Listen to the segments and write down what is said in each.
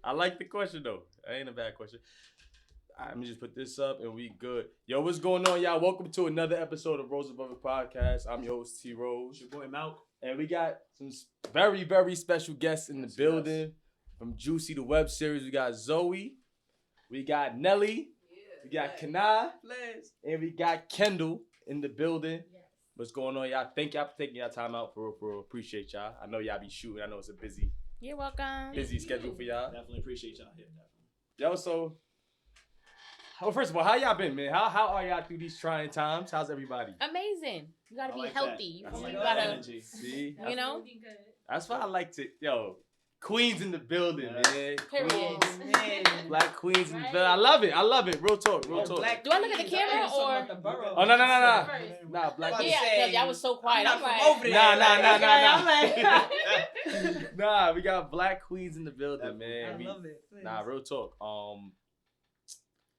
I like the question though. That ain't a bad question. All right, let me just put this up and we good. Yo, what's going on, y'all? Welcome to another episode of Rose Above It podcast. I'm your host T Rose. Your boy Malk. And we got some very, very special guests in the building. Yes. From Juicy the web series, we got Zoey, we got Nelly, we got Kanai, and we got Kendall in the building. Yes. What's going on, y'all? Thank y'all for taking y'all time out for appreciate y'all. I know y'all be shooting. I know it's a busy. You're welcome. Busy schedule for y'all. Definitely appreciate y'all here. Yo, so. Well, first of all, how y'all been, man? How are y'all through these trying times? How's everybody? Amazing. You gotta be healthy. You gotta, energy. See, you know. That's why I like to, Queens in the building, man. Period. Black queens in the building. I love it. Real talk. Do I look at the camera or? Oh no. Nah, black. Yeah, because y'all was so quiet. I'm like, nah. Nah, we got black queens in the building, man. I love it. Nah, real talk.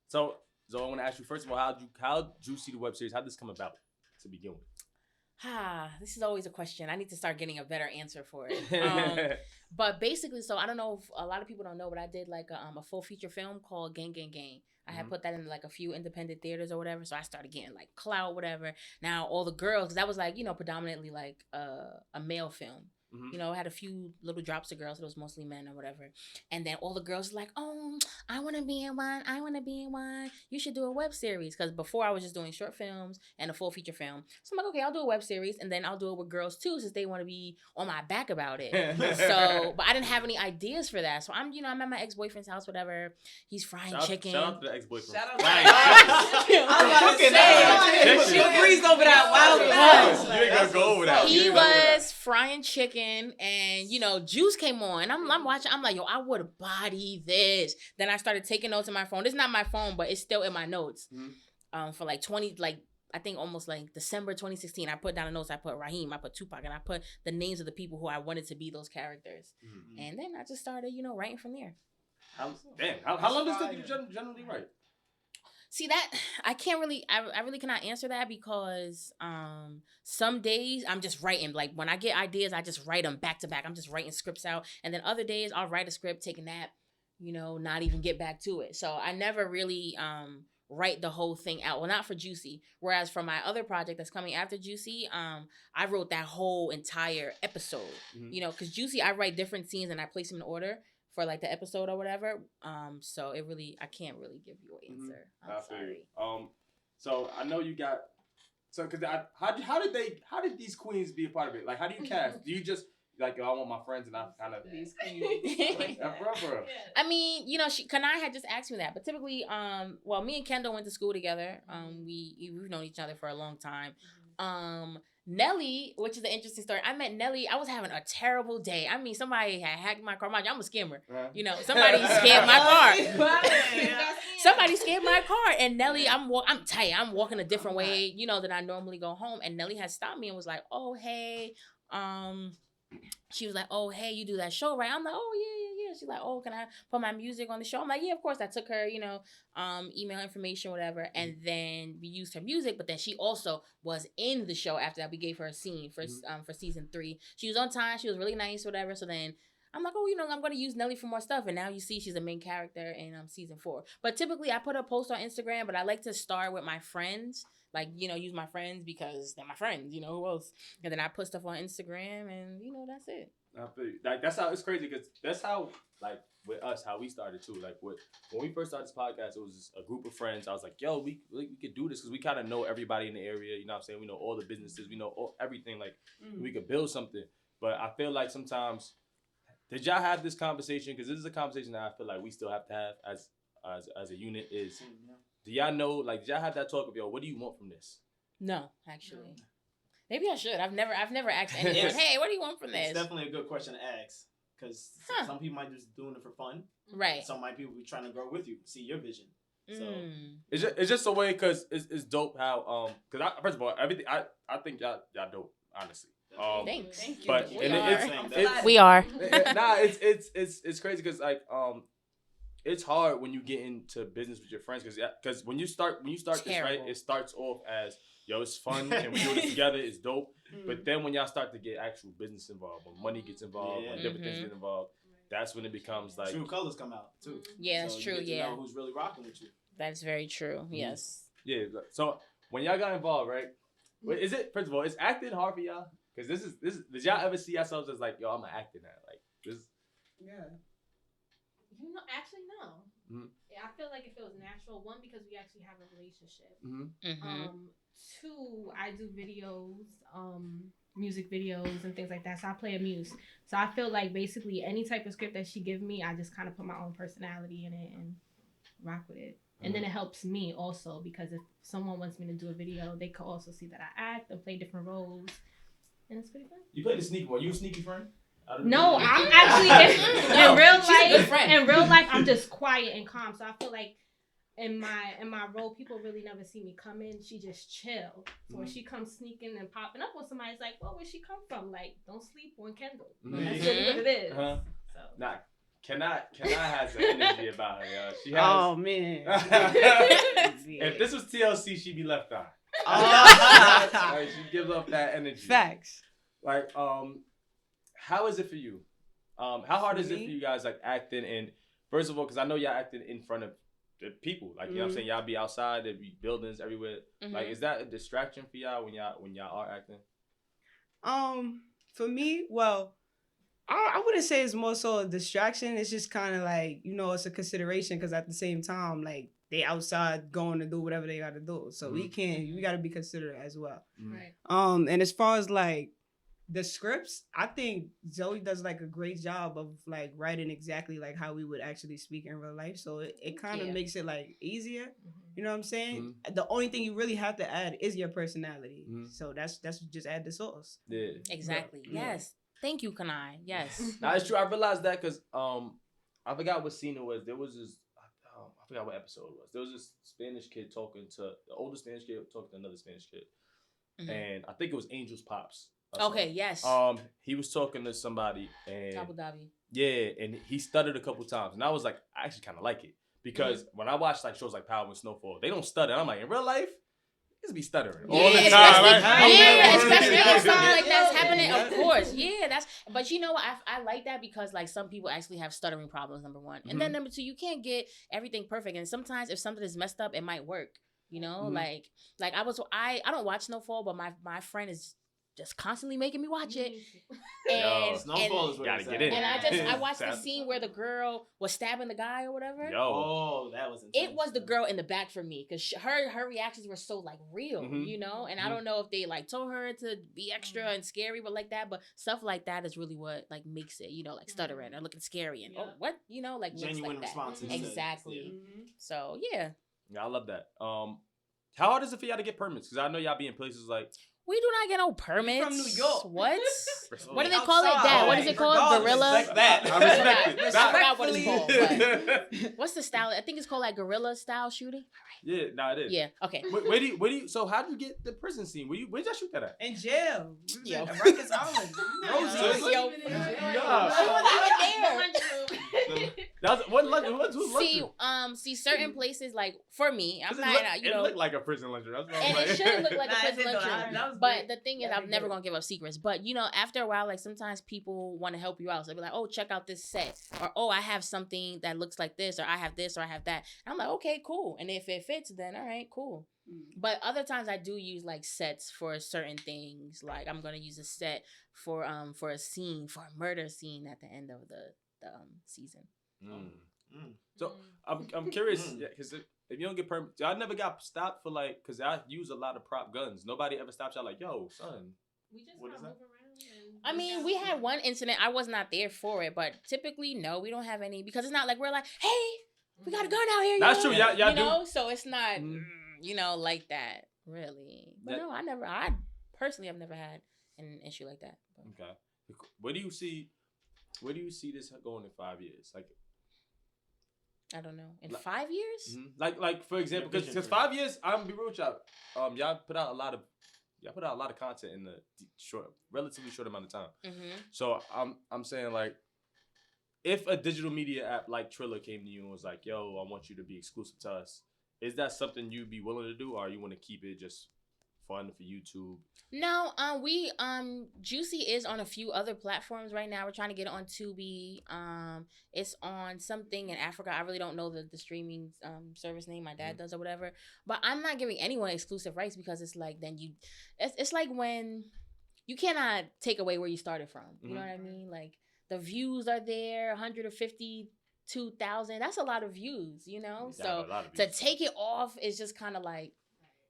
So I want to ask you first of all, how Juicy the web series? How did this come about to begin with? This is always a question. I need to start getting a better answer for it. But basically, so I don't know if a lot of people don't know, but I did like a full feature film called Gang Gang Gang. I had put that in like a few independent theaters or whatever. So I started getting like clout, whatever. Now all the girls, because that was like, predominantly like a male film. Mm-hmm. I had a few little drops of girls. It was mostly men or whatever. And then all the girls were like, oh, I want to be in one. You should do a web series. Because before I was just doing short films and a full feature film. So I'm like, okay, I'll do a web series. And then I'll do it with girls too, since they want to be on my back about it. But I didn't have any ideas for that. So I'm at my ex-boyfriend's house, whatever. He's frying chicken. Shout out to the ex-boyfriend. Shout out to she breezed over that wild. You ain't gonna go over that. He was frying chicken. And Juice came on. I'm watching. I'm like, yo, I would body this. Then I started taking notes in my phone. It's not my phone, but it's still in my notes. Mm-hmm. For like I think almost like December 2016. I put down the notes. I put Raheem. I put Tupac, and I put the names of the people who I wanted to be those characters. Mm-hmm. And then I just started, writing from there. How long does it take you generally write? See that I can't really, I really cannot answer that because some days I'm just writing. Like when I get ideas, I just write them back to back. I'm just writing scripts out. And then other days I'll write a script, take a nap, not even get back to it. So I never really write the whole thing out. Well, not for Juicy. Whereas for my other project that's coming after Juicy, I wrote that whole entire episode. Mm-hmm. Because Juicy, I write different scenes and I place them in order for like the episode or whatever. So I can't really give you an answer. I'm sorry. So I know you got, cause how did these queens be a part of it? Like, how do you cast? Do you just like, I want my friends and I kind of these queens? Like, I mean, Kanai had just asked me that, but typically, me and Kendall went to school together. We've known each other for a long time. Nelly, which is an interesting story. I met Nelly. I was having a terrible day. I mean, somebody had hacked my car. I'm a scammer. Somebody scammed my car. Somebody scammed my car. And Nelly, I'm tight. I'm walking a different way, than I normally go home. And Nelly had stopped me and was like, oh, hey. She was like, oh, hey, you do that show, right? I'm like, oh, yeah. She's like, oh, can I put my music on the show? I'm like, yeah, of course. I took her, email information, whatever. And then we used her music. But then she also was in the show after that. We gave her a scene for season 3. She was on time. She was really nice, whatever. So then I'm like, oh, I'm going to use Nelly for more stuff. And now you see she's a main character in season 4. But typically I put a post on Instagram, but I like to start with my friends. Like, use my friends because they're my friends, who else? And then I put stuff on Instagram and, that's it. I feel you. Like, that's how it's crazy because that's how, like, with us, how we started too. Like, when we first started this podcast, it was a group of friends. I was like, yo, we could do this because we kind of know everybody in the area. You know what I'm saying? We know all the businesses. We know everything. Like, we could build something. But I feel like sometimes, did y'all have this conversation? Because this is a conversation that I feel like we still have to have as a unit is, do y'all know, like, did y'all have that talk of, yo, what do you want from this? No, actually. Maybe I should. I've never asked anyone, hey, what do you want from this? It's definitely a good question to ask. Because some people might just doing it for fun. Right. Some might people be trying to grow with you, see your vision. So it's just a way because it's dope how because first of all everything I think y'all dope honestly. Thanks. Thank you. But we are. Nah, it's crazy because like it's hard when you get into business with your friends because when you start this right, it starts off as yo, it's fun and we do it together. It's dope. But then when y'all start to get actual business involved, when money gets involved, when different things get involved, that's when it becomes like true colors come out too. Yeah, that's so true. You get to Yeah, know who's really rocking with you. that's very true. Yes. Yeah. So when y'all got involved, right? Is it first of all, is acting hard for y'all? Because this is did y'all ever see yourselves as like, yo, I'm an actor now, like this? Yeah. You know, actually, no. Mhm. I feel like it feels natural. One, because we actually have a relationship. Mm-hmm. Two, I do videos, music videos and things like that. So I play a muse. So I feel like basically any type of script that she give me, I just kind of put my own personality in it and rock with it. And then it helps me also because if someone wants me to do a video, they could also see that I act and play different roles. And it's pretty fun. You play the sneaky one. You a sneaky friend? No, I'm actually in real she's a good life. friend. In real life, I'm just quiet and calm. So I feel like in my role, people really never see me come in. She just chill. So when she comes sneaking and popping up on somebody, it's like, well, where'd she come from? Like, don't sleep on Kendall. That's really what it is. Uh-huh. So. Nah, cannot has some energy about her, yo. She has. Oh man. If this was TLC, she'd be left out. Like, she gives up that energy. Facts. Like, how is it for you? How hard is it for you guys, like, acting? And first of all, because I know y'all acting in front of the people. Like, you know what I'm saying? Y'all be outside, there be buildings everywhere. Like, is that a distraction for y'all when y'all are acting? For me, well, I wouldn't say it's more so a distraction. It's just kind of like, you know, it's a consideration because at the same time, like, they outside going to do whatever they got to do. So we got to be considerate as well. Right. And as far as like the scripts, I think Zoey does like a great job of like writing exactly like how we would actually speak in real life. So it kind of makes it like easier. You know what I'm saying? The only thing you really have to add is your personality. So that's just add the sauce. Yeah. Exactly. But, yeah. Yes. Thank you, Kanai. Yes. Now it's true. I realized that because I forgot what scene it was. There was this. I forgot what episode it was. There was this Spanish kid talking to the older Spanish kid talking to another Spanish kid, and I think it was Angel's pops. Okay. Yes. He was talking to somebody and Abu Dhabi. yeah, and he stuttered a couple times, and I was like, I actually kind of like it because when I watch like shows like Power and Snowfall, they don't stutter. I'm like, in real life, just be stuttering all the time, right? Yeah, especially if something like that's happening. Of course, yeah, that's. But you know what? I like that because like some people actually have stuttering problems. Number one, and then number two, you can't get everything perfect, and sometimes if something is messed up, it might work. You know, like I don't watch Snowfall, but my friend is just constantly making me watch it. And Snowfall is where gotta it's get at. in. And I watched the scene where the girl was stabbing the guy or whatever. Oh, that was intense. It was the girl in the back for me because her reactions were so like real, you know. And I don't know if they like told her to be extra and scary, but like that. But stuff like that is really what like makes it, you know, like stuttering or looking scary and oh what, you know, like genuine like responses. Exactly. So yeah, I love that. How hard is it for y'all to get permits? Because I know y'all be in places like. we do not get no permits. From New York. What? Respect. What do they call it? Dad, what is it called? Gorilla? Respect that. I respect it. I forgot what it's called. But what's the style? I think it's called like guerrilla style shooting. Yeah, it is. Yeah. Okay. Where do you? So how did you get the prison scene? Where'd y'all shoot that at? In jail. Yo. Rikers Island. Seriously? Yo. That was what lunch? See, certain places like for me, I'm It not, you it know, looked like a prison luncher. That's what I'm and like. it should look like Nah, a it prison did, though. luncheon. That was But great. the thing is, That'd I'm be never good. gonna give up secrets. But you know, after a while, like sometimes people want to help you out. So they'll be like, "Oh, check out this set," or "Oh, I have something that looks like this," or "I have this," or "I have that." And I'm like, "Okay, cool." And if it fits, then all right, cool. But other times I do use like sets for certain things. Like I'm gonna use a set for a scene, for a murder scene at the end of the season. So I'm curious because if you don't get permits, I never got stopped for like because I use a lot of prop guns. Nobody ever stops y'all like, yo, son. We just What kind is of that? move around. And I mean, we had one incident. I was not there for it, but typically, no, we don't have any because it's not like we're like, hey, we got a gun out here. That's yo. true. Y'all you do. know, so it's not, you know, like that really. But no, I personally, I've never had an issue like that. Okay. Where do you see this going in 5 years? Like, I don't know. In 5 years? like for example, because 5 years, I'm gonna be real with y'all. Y'all put out a lot of content in the relatively short amount of time. So I'm saying like, if a digital media app like Triller came to you and was like, "Yo, I want you to be exclusive to us," is that something you'd be willing to do, or you want to keep it just fun for YouTube? No, Juicy is on a few other platforms right now. We're trying to get it on Tubi. It's on something in Africa. I really don't know the streaming service name. My dad does or whatever. But I'm not giving anyone exclusive rights because it's like it's like when you cannot take away where you started from. You know what I mean? Like the views are there, 152,000. That's a lot of views, you know. So to take it off is just kind of like.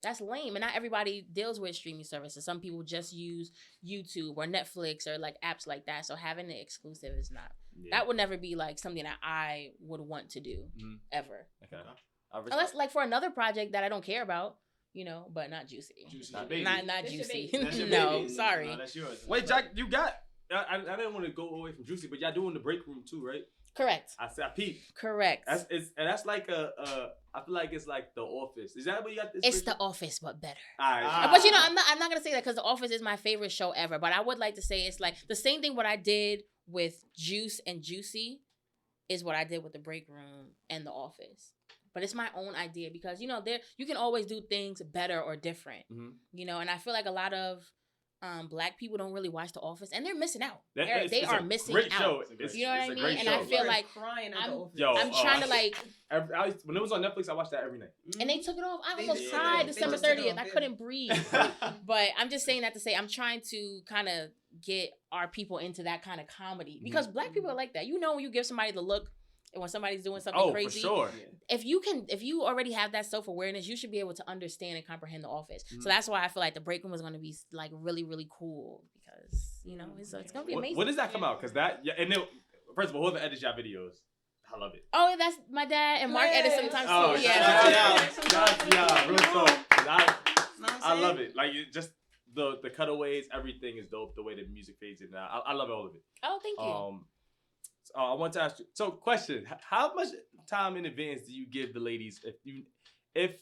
That's lame. And not everybody deals with streaming services. Some people just use YouTube or Netflix or like apps like that. So having it exclusive is not. Yeah. That would never be like something that I would want to do ever. Okay. Unless like for another project that I don't care about, you know, but not Juicy. Not Juicy. No, sorry. No, that's yours. Wait, Jack, you got. I didn't want to go away from Juicy, but y'all doing the break room too, right? Correct. I peeped. Correct. That's like I feel like it's like The Office. Is that what you got? It's The Office, but better. All right. But you know, I'm not gonna say that because The Office is my favorite show ever. But I would like to say it's like the same thing. What I did with Juice and Juicy is what I did with The Break Room and The Office. But it's my own idea because you know you can always do things better or different. You know, and I feel like a lot of Black people don't really watch The Office, and they're missing out. They are missing out. Show. You know what I mean? And I feel like I'm trying to like. When it was on Netflix, I watched that every night. And they took it off. I almost cried December 30th. I couldn't breathe. But I'm just saying that to say I'm trying to kind of get our people into that kind of comedy because Black people are like that. You know, when you give somebody the look. And when somebody's doing something crazy, for sure. If you already have that self-awareness, you should be able to understand and comprehend The Office. So that's why I feel like The Break Room was going to be like really, really cool because you know it's going to be amazing. When does that come out? Because and then first of all, whoever edits y'all videos, I love it. Oh, that's my dad and Mark edit sometimes too. Oh yeah, real talk. I love it. Like it just the cutaways, everything is dope. The way the music fades in, I love all of it. Oh, thank you. I want to ask you. So, question: how much time in advance do you give the ladies if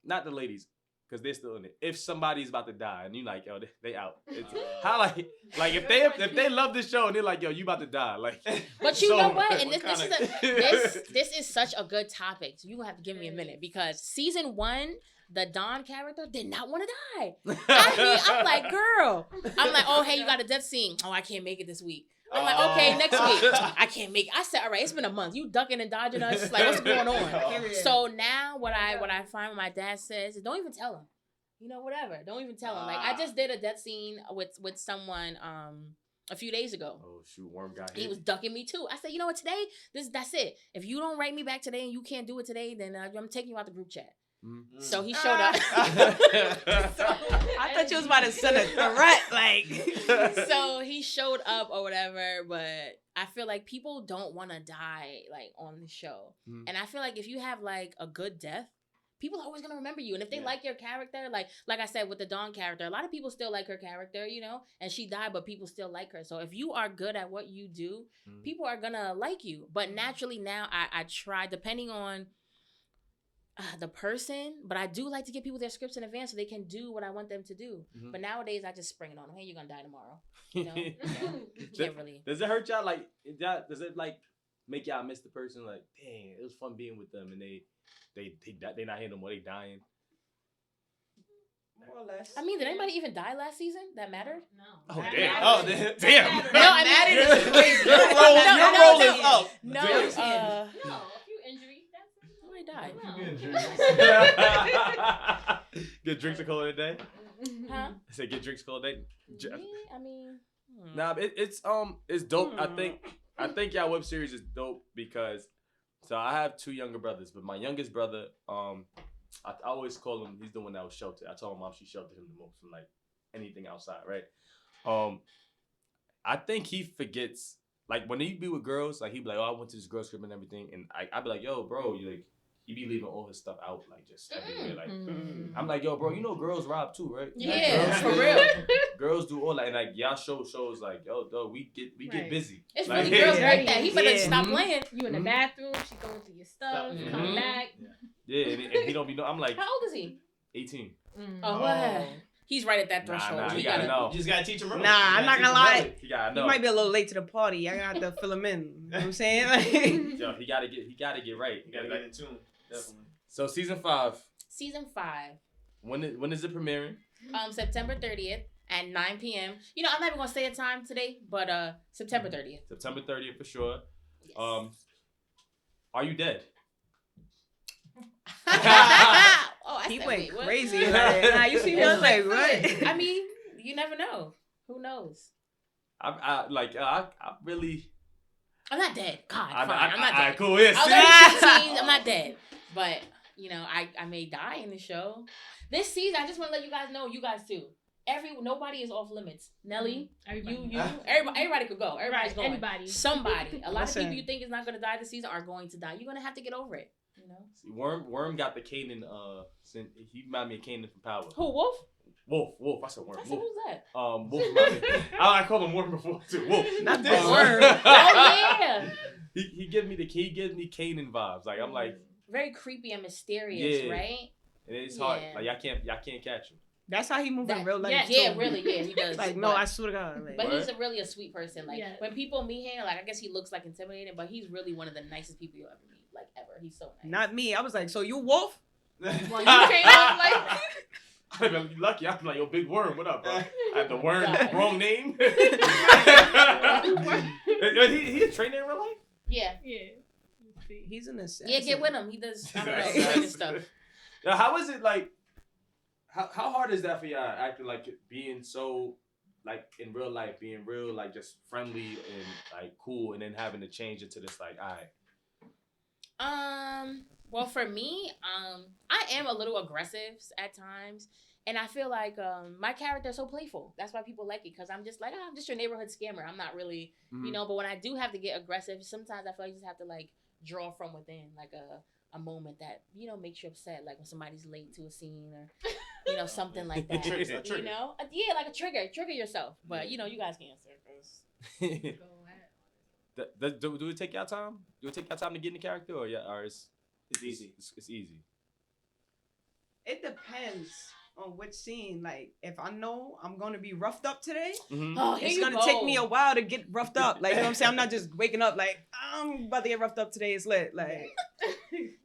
not the ladies, because they're still in it? If somebody's about to die and you like, yo, they out. It's, how like if they love this show and they're like, yo, you about to die, like. But you know what? And this is such a good topic. So you gonna have to give me a minute because season 1. The Dawn character did not want to die. I'm like, girl. I'm like, oh, hey, you got a death scene. Oh, I can't make it this week. I'm like, okay, next week. I can't make it. I said, all right, it's been a month. You ducking and dodging us. Like, what's going on? So now what I find when my dad says is don't even tell him. You know, whatever. Don't even tell him. Like, I just did a death scene with someone a few days ago. Oh, shoot, worm got hit. He was ducking me too. I said, you know what, today, that's it. If you don't write me back today and you can't do it today, then I'm taking you out the group chat. So he showed up. I thought you was about to send a threat, like. So he showed up or whatever, but I feel like people don't want to die like on the show, and I feel like if you have like a good death, people are always gonna remember you, and if they like your character, like I said with the Dawn character, a lot of people still like her character, you know, and she died, but people still like her. So if you are good at what you do, people are gonna like you. But naturally now, I try depending on. The person, but I do like to give people their scripts in advance so they can do what I want them to do. But nowadays, I just spring it on them. Hey, you're gonna die tomorrow. You know, you can't really. Does it hurt y'all? Like, does it like make y'all miss the person? Like, dang, it was fun being with them, and they not here no more. They dying. More or less. I mean, did anybody even die last season? That mattered? No. Oh damn! Oh damn! No, I mean, your role is up. No, a few injuries. Die. Get drinks a cola a day. Huh? I said get drinks a cola a day. I mean, nah, it's dope. I think y'all web series is dope because so I have 2 younger brothers, but my youngest brother, I always call him. He's the one that was sheltered. I told my mom she sheltered him the most from like anything outside, right? I think he forgets. Like when he be with girls, like he be like, oh, I went to this girl's crib and everything, and I be like, yo, bro, you like. He be leaving all his stuff out, like just everywhere. Like I'm like, yo, bro, you know girls rob too, right? Yeah, like, for real. Girls do all that, and like y'all shows like, yo, dog, we get busy. It's like, really girls like that. He better stop playing. You in the bathroom, she going through your stuff, come back. Yeah, and he don't be know. I'm like, how old is he? 18. Oh, what? He's right at that threshold. Nah, you gotta know. You just gotta teach him early. Nah, I'm not gonna lie. He gotta know. He might be a little late to the party. I gotta have to fill him in. You know what I'm saying? Like, yo, he gotta get right. He gotta get in tune. Definitely. So season 5. Season 5. When is it premiering? September 30th at 9 p.m. You know, I'm not even gonna say a time today, but September 30th. September 30th for sure. Yes. Are you dead? I He said, went wait, what? crazy. Nah, you see me? I was like, what? I mean, you never know. Who knows? I really. I'm not dead. God, I'm fine. I'm not Alright, dead. cool. Yes. I was only 15. I'm not dead. But, you know, I may die in the show. This season, I just want to let you guys know, you guys too. Nobody is off limits. Nelly, Everybody. everybody could go. Everybody's going. Anybody. Somebody. A lot Listen. of people you think is not going to die this season are going to die. You're going to have to get over it. You know? See, Worm got the Kanan. He reminded me of Kanan from Power. Who, Wolf? Wolf. I said Worm. I said, Wolf. who's that? Wolf. reminded me- I called him Worm before too. Wolf. Not the Um, Worm. Oh, yeah. He gives me Kanan vibes. Like I'm like, very creepy and mysterious, Yeah. right? and it's hard. Yeah. Like y'all can't catch him. That's how he move in That- real life. Yeah, too. really, yeah, he does. Like, no, but, I swear to God. Like, but What? he's really a sweet person. Like Yeah. when people meet him, like I guess he looks like intimidating, but he's really one of the nicest people you'll ever meet. Like ever, he's so nice. not me. I was like, so you Wolf? Well, you came out like. I'm lucky. I'm like, yo, Big Worm. What up, bro? I had the Worm God. wrong name. he a trainer in real life? Yeah, Yeah. He's an assassin. yeah, get with him. He does I don't know, Assassin. training stuff. Now, how is it like? How hard is that for y'all acting like being so like in real life, being real like just friendly and like cool, and then having to change it to this like, all right. Well, for me, I am a little aggressive at times, and I feel like my character is so playful. That's why people like it, because I'm just like, I'm just your neighborhood scammer. I'm not really, you know. But when I do have to get aggressive, sometimes I feel like you just have to like draw from within, like a moment that makes you upset, like when somebody's late to a scene or something like that. Trigger. You know, yeah, like a trigger yourself. But you guys can answer because. Do it take y'all time? Do it take y'all time to get in the character, or it's easy. It's easy. It depends on which scene. Like, if I know I'm gonna be roughed up today, Mm-hmm. Oh, here it's you gonna go. take me a while to get roughed up. Like, you know what I'm saying? I'm not just waking up like I'm about to get roughed up today. It's lit. Like,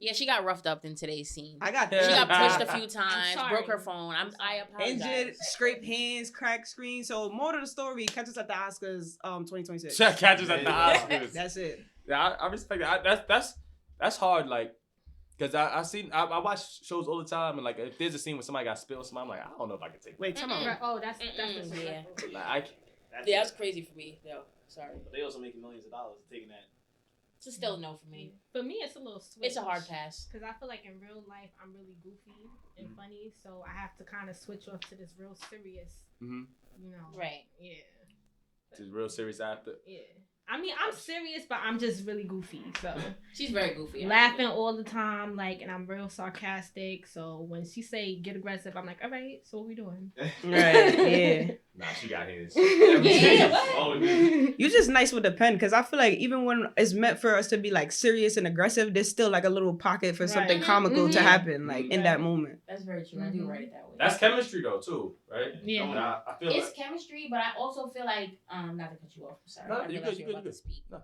Yeah, she got roughed up in today's scene. I got She got pushed a few I'm times, sorry. broke her phone. I apologize. injured, scraped hands, cracked screen. So, more to the story, catch us at the Oscars 2026. Catches at the Oscars. That's it. Yeah, I respect that. That's hard. Like, cause I watch shows all the time, and like if there's a scene where somebody got spilled, something, I'm like, I don't know if I can take. Wait, come on. Right. Oh, that's Yeah. disrespectful. Like, Yeah, that's crazy for me. No, sorry. But they also making millions of dollars taking that. It's still a no for me. For me, it's a little switch. It's a hard pass. Because I feel like in real life, I'm really goofy and funny, so I have to kind of switch off to this real serious, Right. Yeah. it's real serious after. Yeah. I mean, I'm serious, but I'm just really goofy, so. She's very goofy. Laughing all the time, like, and I'm real sarcastic, so when she say get aggressive, I'm like, all right, so what we doing? Right, yeah. Nah, she got his. Yeah, what? All of it. You just nice with the pen, because I feel like even when it's meant for us to be like serious and aggressive, there's still like a little pocket for something Right. comical to Mhm. happen, like in that Right. moment. That's very true. I do write it that way. That's chemistry though too, right? Yeah. Nah, I feel It's like chemistry, but I also feel like not to cut you off. I'm sorry. No, I you realized good, you you were good, about to speak. No.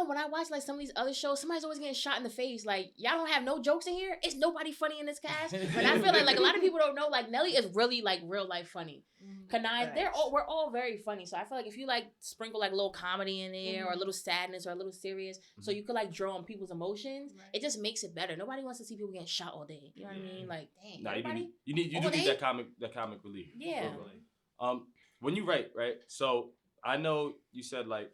When I watch like some of these other shows, somebody's always getting shot in the face. Like, y'all don't have no jokes in here. It's nobody funny in this cast. But I feel like a lot of people don't know, like Nelly is really like real life funny. Kanai, we're all very funny. So I feel like if you like sprinkle like a little comedy in there or a little sadness or a little serious, so you could like draw on people's emotions, it just makes it better. Nobody wants to see people getting shot all day. You know what I mean? Like, dang, nah, everybody. you do all need day? that comic relief. Yeah. When you write, right? So I know you said like,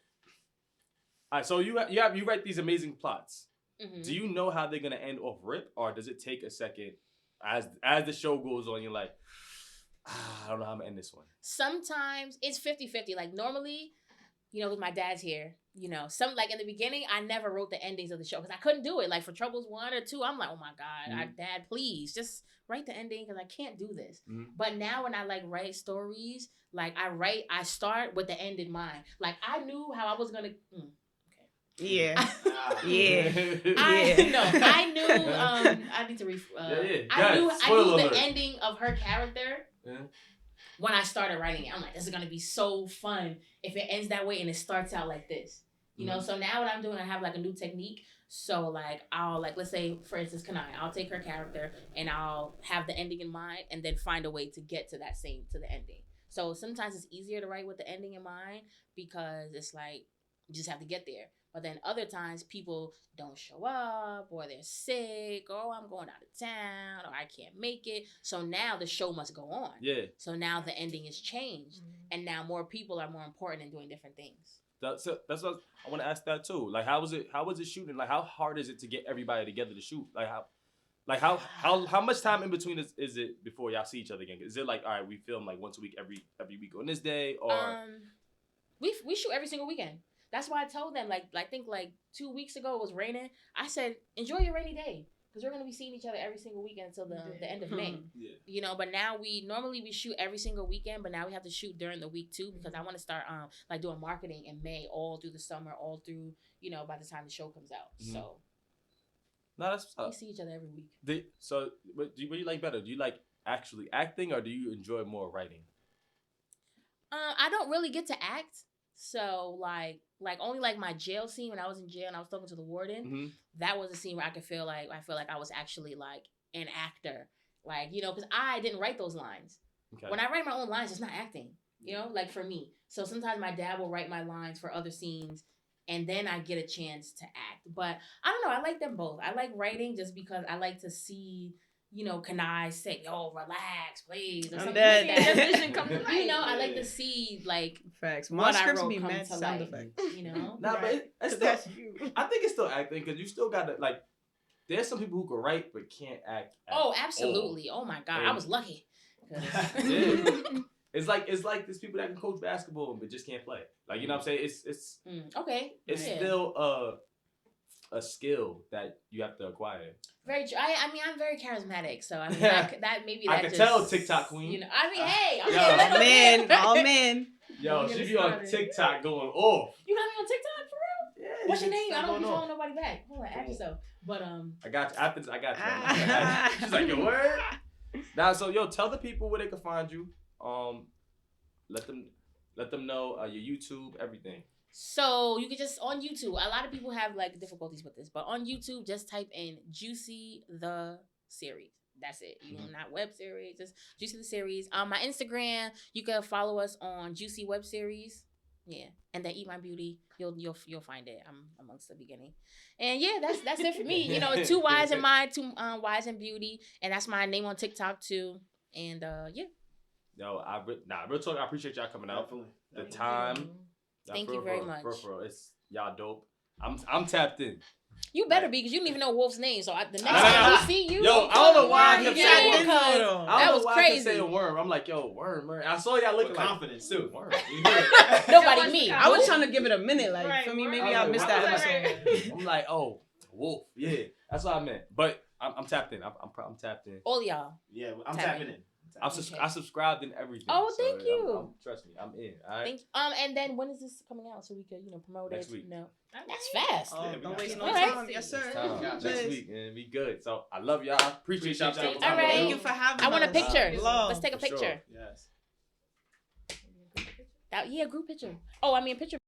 all right, so you write these amazing plots. Mhm. Do you know how they're gonna end off rip, or does it take a second as the show goes on? You're like, I don't know how I'm gonna end this one. Sometimes it's 50-50. Like normally, with my dad's here, some like in the beginning, I never wrote the endings of the show because I couldn't do it. Like for Troubles 1 or 2, I'm like, oh my God, Dad, please just write the ending because I can't do this. But now when I like write stories, like I start with the end in mind. Like I knew how I was gonna. Yeah. I knew. I need to I knew the ending of her character when I started writing it. I'm like, this is gonna be so fun if it ends that way and it starts out like this. So now what I'm doing, I have like a new technique. So like I'll like let's say for instance Kanai, I'll take her character and I'll have the ending in mind and then find a way to get to the ending. So sometimes it's easier to write with the ending in mind because it's like you just have to get there. But then other times people don't show up or they're sick or I'm going out of town or I can't make it. So now the show must go on. Yeah. So now the ending is changed and now more people are more important in doing different things. That's what I want to ask that too. Like, how was it shooting? Like, how hard is it to get everybody together to shoot? Like, how much time in between is it before y'all see each other again? Is it like, all right, we film like once a week every week on this day, or we shoot every single weekend. That's why I told them like I think like 2 weeks ago it was raining. I said enjoy your rainy day because we're gonna be seeing each other every single weekend until the end of May. Yeah. You know, but now we shoot every single weekend, but now we have to shoot during the week too because I want to start like doing marketing in May all through the summer, all through by the time the show comes out. So no, that's we see each other every week. So what do you like better? Do you like actually acting or do you enjoy more writing? I don't really get to act. So like only like my jail scene when I was in jail and I was talking to the warden, that was a scene where I feel like I was actually like an actor, like because I didn't write those lines. Okay. When I write my own lines, it's not acting, like for me. So sometimes my dad will write my lines for other scenes, and then I get a chance to act. But I don't know, I like them both. I like writing just because I like to see. Can I say, yo, relax, please? Or something like that. Vision come to life. I like to see, like, facts. My scripts be mad sound effects. Nah, right. But it's still, I think it's still acting because you still got to, like, there's some people who can write but can't act. Oh, absolutely. Oh, my God. I was lucky. Yeah. It's like there's people that can coach basketball but just can't play. Like, you know what I'm saying? It's okay. It's still a skill that you have to acquire. Very true. I mean, I'm very charismatic, so I mean, I can tell TikTok queen. I mean, hey, I'm all men. Yo, she be on TikTok going off. You got me on TikTok for real? Yeah. What's your name? I don't be following nobody back. Hold on, ask yourself. But I got you. I got you. She's like, your word. Now, so tell the people where they can find you. Let them know your YouTube, everything. So you can just on YouTube. A lot of people have like difficulties with this, but on YouTube, just type in Juicy the series. That's it. Not web series, just Juicy the series. On my Instagram, you can follow us on Juicy Web Series. Yeah, and then Eat My Beauty. You'll find it. I'm amongst the beginning, and yeah, that's it for me. It's 2 Y's in mine, 2 Y's in beauty, and that's my name on TikTok too. And yeah. Yo, real talk. I appreciate y'all coming out. The time. Thank you very much. For it's y'all dope. I'm tapped in. You better be because you didn't even know Wolf's name. So the next time we see you, I don't know why I kept saying that was crazy. I kept saying worm. I'm like, yo, worm. I saw y'all looking like confidence too. Worm. Nobody me. I was trying to give it a minute. Like for me, maybe I missed that episode. I'm like, oh, wolf. Yeah, that's what I meant. But I'm tapped in. I'm tapped in. All y'all. Yeah, I'm tapping in. I subscribed in everything. Oh, thank you. Trust me, I'm in. All right. Thank you. And then when is this coming out so we could promote next it? week. No, that's fast. Don't waste no time. time. Yes, sir. Next week and be good. So I love y'all. Appreciate y'all. All right. Thank you for having us. I want a picture. Love. Let's take a picture. Sure. Yes. Yeah, group picture. Oh, I mean picture.